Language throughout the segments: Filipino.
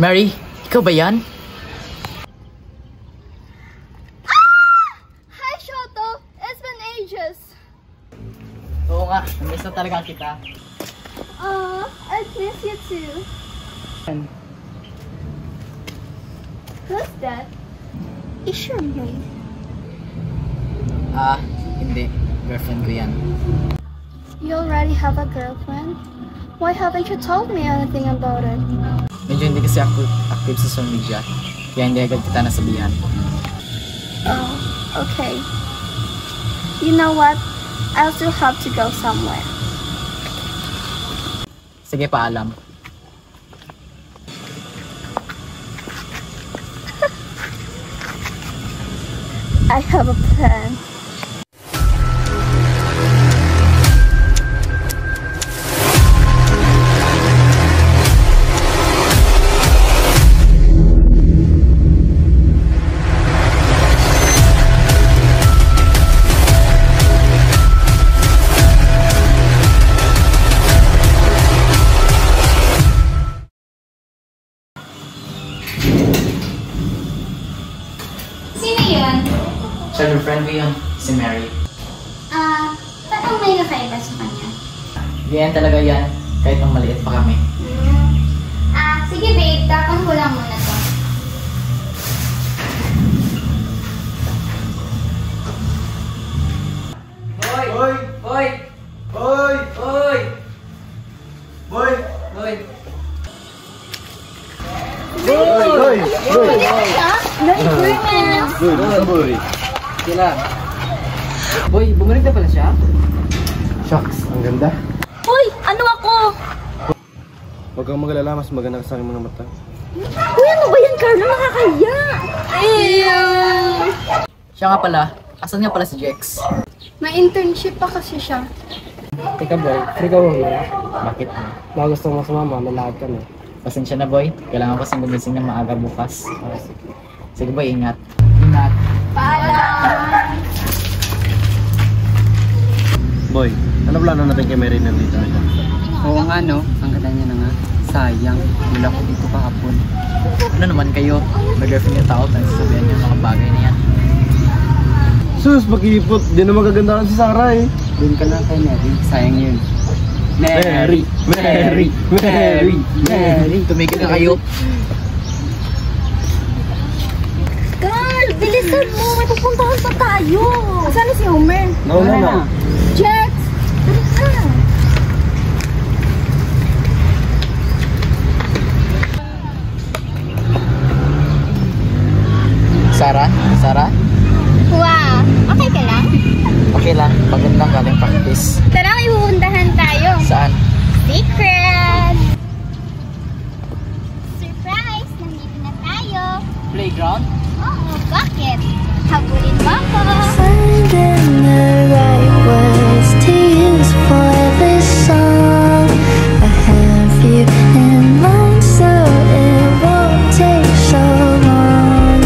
Mary, ikaw ba yan? Hi, Shoto! It's been ages! Oo nga, namiss na talaga kita. I miss you too. Who's that? Is your maid? Hindi. Girlfriend ko yan. You already have a girlfriend? Why haven't you told me anything about it? Medyo hindi kasi ako active sa social media, kaya hindi agad kita nasabihan. Oh, okay. You know what? I'll still have to go somewhere. Sige, paalam. I have a plan. Sino yun? Siya, girlfriend ko yun, si Mary. Ba't ang may kakaiba sa kanya? Ganyan talaga yan, kahit nung maliit pa kami. Sige babe, tapon ko lang muna to. Hoy! Hoy! Hoy! Hoy! Hoy! Hoy! Hoy! Hoy! Hoy! Sila. Boy, bumalik na pala siya? Shucks, ang ganda. Uy! Ano ako? Huwag kang mag-alala, mas maganda ka sa aking mga mata. Uy, ano ba yan, Carlo? Nakakaya! Siya nga pala. Asan nga pala si Jex? May internship pa kasi siya. Teka boy, free ka mo ba? Bakit? Baka gusto mo sumama, malakad ka na. Pasensya na boy. Kailangan ko kasing gumising ng maaga bukas. Sige boy, ingat. Ingat. Paalam! Boy, ano plano natin kay Mary nandito? Oo nga no, ang ganda niya na nga. Sayang, wala ko dito kahapon. Ano naman kayo? Mag-girlfriend yung tao, tayo sasabihan yung mga bagay na yan. Sus, pag-iipot, di na magaganda si Sarah eh. Doon ka na kay Mary, sayang yun. Mary! Mary! Mary! Mary! Tumigil na kayo. Carl! Bilisan mo! May pupuntahan pa tayo! Saan na si Homer? Nauna na. Jex! Dali ka! Sarah? Sarah? Wow! Okay ka lang? Okay lang. Pagod lang galing practice. Tara, may pupuntahan tayo. Saan? Secret! Surprise! Nandito na tayo. Playground? Oo, bakit? Habulin mo ako. Finding the right words to use for this song. I have you in mind, so it won't take so long.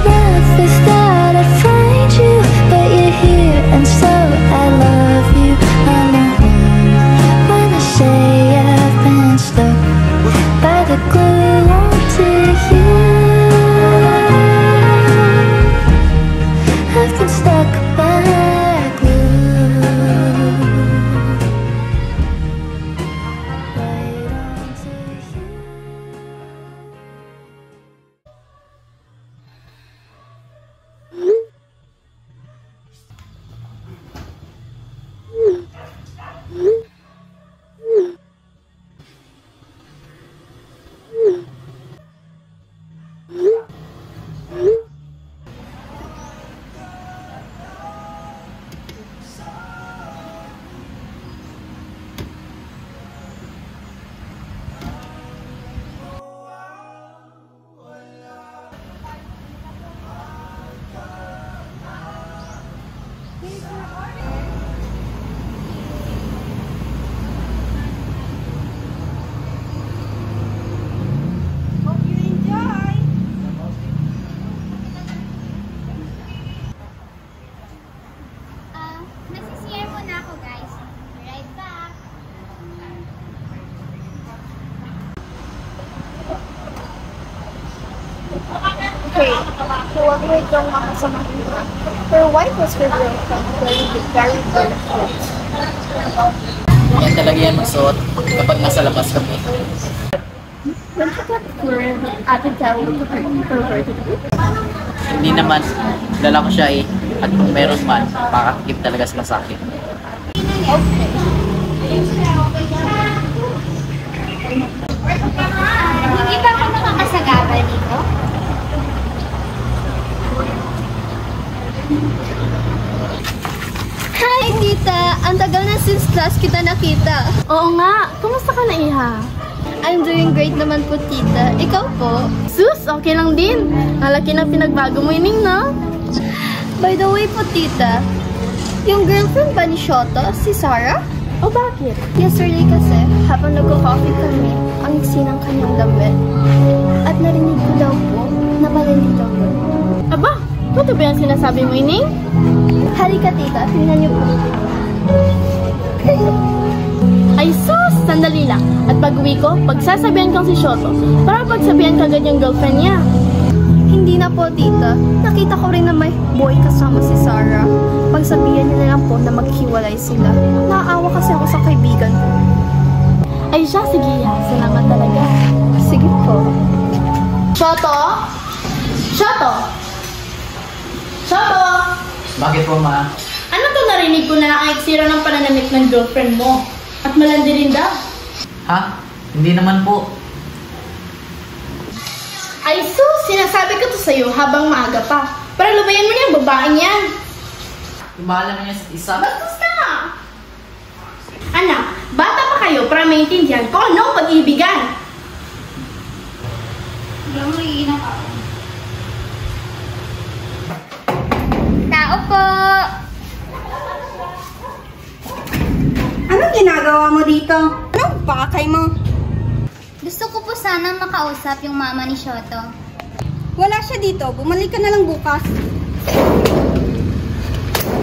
Never thought I'd find you, but you're here, and so I love you. I'm the one when I say I've been stuck by the glue onto you. I've been stuck by Hey, huwag mo itong makasama kita. Her wife was her girlfriend. Very good. Yan talaga yan magsuot kapag nasa labas kami. When she got current, Ate Tao perverted. Hindi naman, dala ko siya eh. At kung meron man, pakakip talaga sila sa akin. Okay. Hindi ba ako nakakasagabal dito? Hi, tita! Ang tagal na since class kita nakita. Oo nga. Kumusta ka na, Iha? I'm doing great naman po, tita. Ikaw po? Sus, okay lang din. Nalaki na pinagbago mo, Ining, no? By the way po, tita, yung girlfriend ba ni Shoto, si Sarah? O bakit? Yesterday kasi, habang nagko-coffee kami, ang iksi ng kanyang damit. At narinig ko daw po na malandi daw yun. Aba, totoo ba yung sinasabi mo, Ining? Halika, tita. Tingnan niyo po. Ay sus, sandali lang. At pag-uwi ko, pagsasabihan kang si Shoto para pagsabihan ka agad yung girlfriend niya. Hindi na po, tita. Nakita ko rin na may boy kasama si Sarah. Pagsabihan niya na lang po na maghiwalay sila. Naaawa kasi ako sa kaibigan ko. Ay siya, sige ha. Salamat talaga. Sige po. Shoto? Shoto? Shoto? Bakit po, ma? Ano to narinig ko na ang eksira ng pananamit ng girlfriend mo? At malandi rin daw. Ha? Hindi naman po. Ay sus, sinasabi ko to sa'yo habang maaga pa. Para lubayan mo niya ang babaeng yan. Ibahala na niya sa isa. Bastos na! Anak, bata pa kayo para maintindihan kung ano ang pag-ibigan. Hindi mo iinak ako. Tao po! Anong ginagawa mo dito? Anong pakay mo? Gusto ko po sanang makausap yung mama ni Shoto. Wala siya dito. Bumalik ka na lang bukas.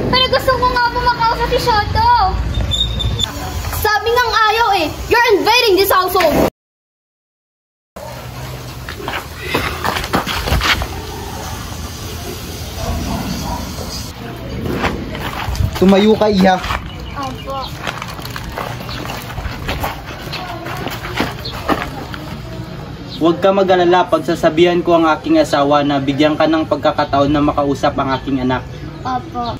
Pero gusto ko nga po makausap si Shoto! Sabi ngang ayaw eh. You're invading this household. Tumayo ka, Iha. Opo. Huwag ka mag-alala, pagsasabihan ko ang aking asawa na bigyan ka ng pagkakataon na makausap ang aking anak. Opo.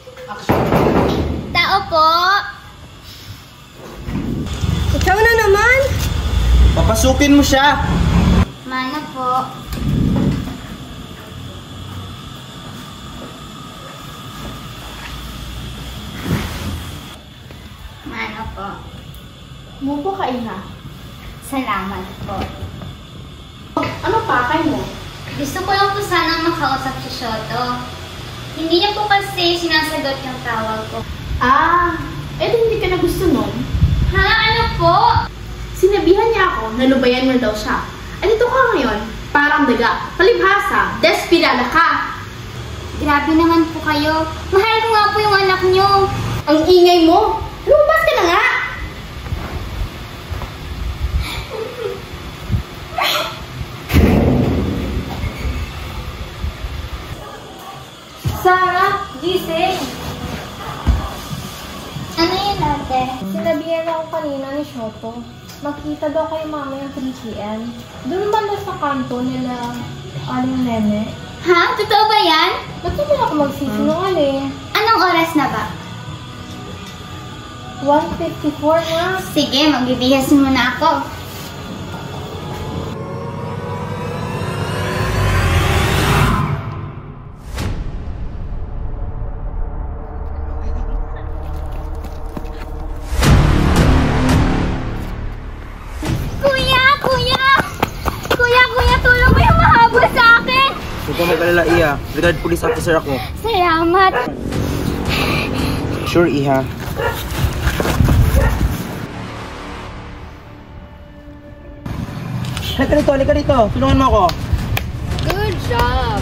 Tao po! Ikaw na naman? Papasukin mo siya! Mana po. Mana po. Mupo ka, Iha. Salamat po. Ano pakay mo? Gusto ko lang po sanang makausap si Shoto. Hindi niya po kasi sinasagot yung tawag ko. Ah, hindi ka na gusto nun. Ha? Ano po? Sinabihan niya ako na lubayan mo daw siya. At ito ka ngayon, parang daga, palibhasa, despirada ka. Grabe naman po kayo. Mahal ko nga po yung anak niyo. Ang ingay mo. Lumabas ka na nga. Sarah, gising. Ano yun, ate? Sinabihan ako kanina ni Shoto. Makita daw kayo mamaya 3 p.m. Doon ba na sa kanto nila Aling Nene? Ha? Totoo ba yan? Ba't naman ako magsisinungaling? Anong oras na ba? 1:54 na. Sige, magbibihas muna ako. Kuya, tulong mo yung mahabol sa akin! Huwag ka mag-alala, Iha. Regard police officer ako. Salamat! Sure, Iha. Halika dito. Tulungan mo ako. Good job.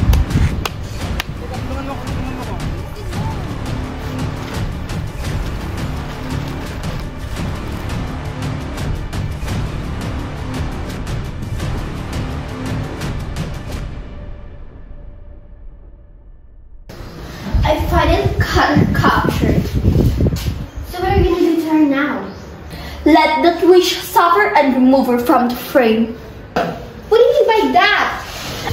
Had her captured. So what are you gonna do to her now? Let that witch suffer and remove her from the frame. What do you mean by that?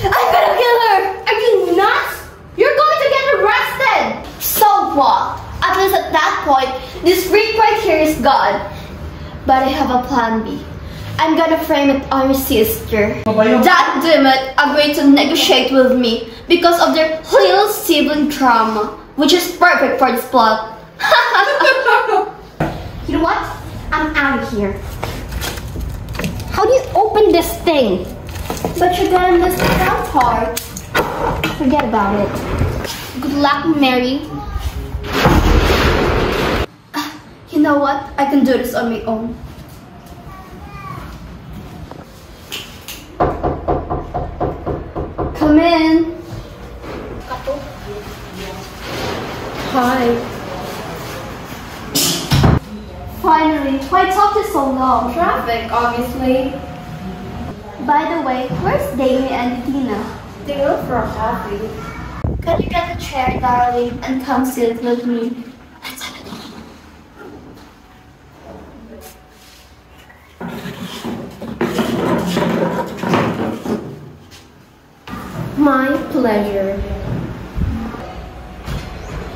I'm gonna kill her! Are you nuts? You're going to get arrested! So what? At least at that point, this freak right here is gone. But I have a plan B. I'm gonna frame it on your sister. That demon agreed to negotiate with me because of their little sibling drama, which is perfect for this plot. You know what? I'm out of here. How do you open this thing? But you're gonna miss the fun part. Forget about it. Good luck, Mary. You know what? I can do this on my own. Come in. Hi. Finally, why talk to so long? Traffic, obviously. By the way, where's Damie and Tina? They go for a coffee. Can you get a chair, darling, and come sit with me? My pleasure.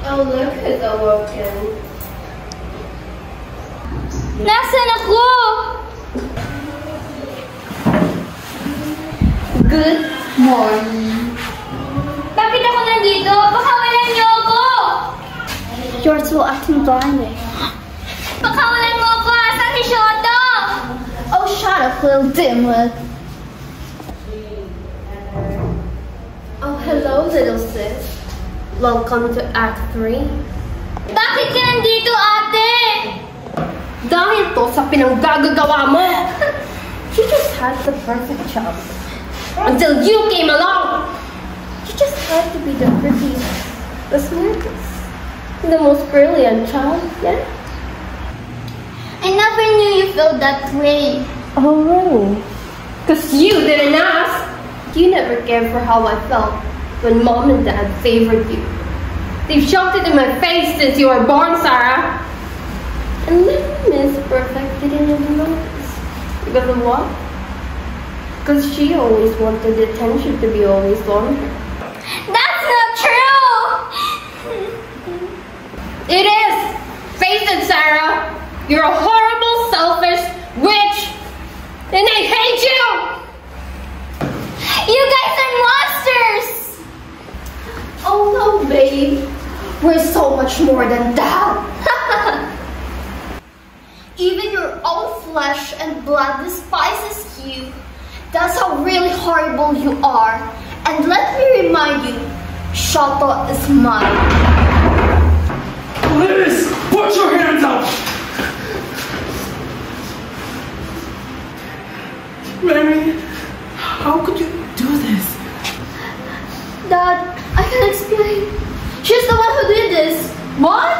Oh, look who's awoken. Nasaan ako? Good morning. Bakit ako nandito? Pakawalan niyo ako! You're still acting blind. Pakawalan mo ako! Asan si Shoto? Oh, shut up, little dimwit. Oh, hello, little sis. Welcome to Act 3. Bakit ka nandito, ate? Dahil to sa pinanggagawa mo. You just had the perfect job. Until you came along. You just had to be the prettiest, the smartest, the most brilliant child, yeah? I never knew you felt that way. Oh, really? Because you didn't ask. You never cared for how I felt when Mom and Dad favored you. They've shoved it in my face since you were born, Sarah. And little Miss Perfect didn't even notice. Because of what? Because she always wanted the attention to be always on her. That's not true! It is! Face it, Sarah! You're a horrible, selfish witch! And I hate you! You guys are monsters! Oh no, babe. We're so much more than that. Even your own flesh and blood despises you. That's how really horrible you are. And let me remind you, Shoto is mine. Liz, put your hands up! Mary, how could you do this? Dad, I can explain. She's the one who did this. What?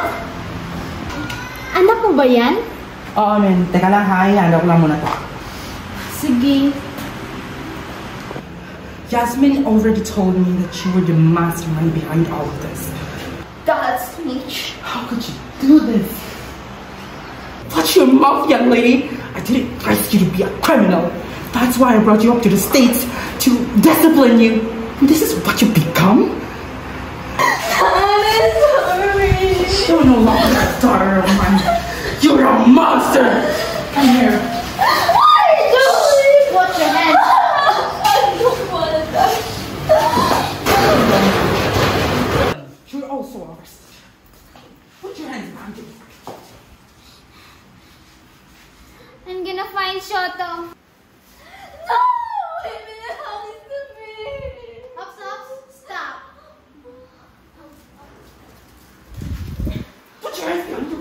Anak mo ba yan? Oo, men. Teka lang ha, ihanap ko lang muna to. Sige. Jasmine already told me that you were the mastermind behind all of this. That's Mitch. How could you do this? Watch your mouth, young lady. I didn't ask you to be a criminal. That's why I brought you up to the States to discipline you. And this is what you become? I'm sorry. You're no longer a daughter of mine. You're a monster. Come here. What are you doing? Watch your hands. I don't want to die. You're also ours. Put your hands behind you. I'm gonna find Shoto. No! Leave me alone, to me. Stop. Put your hands behind you.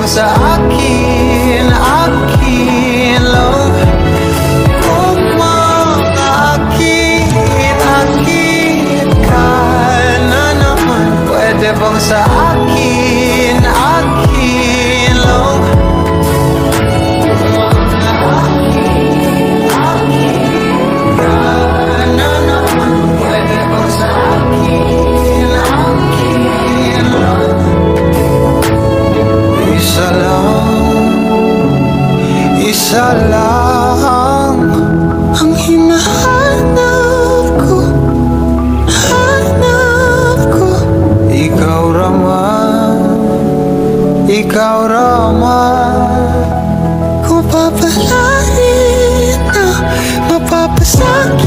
bang sa akin, akin lang? Kung makakit-akit ka na naman, pwede bang sa akin, akin lang? Isa lang ang hinahanap ko, hanap ko. Ikaw Rama, ikaw Rama. Kung papalarin na mapapasakit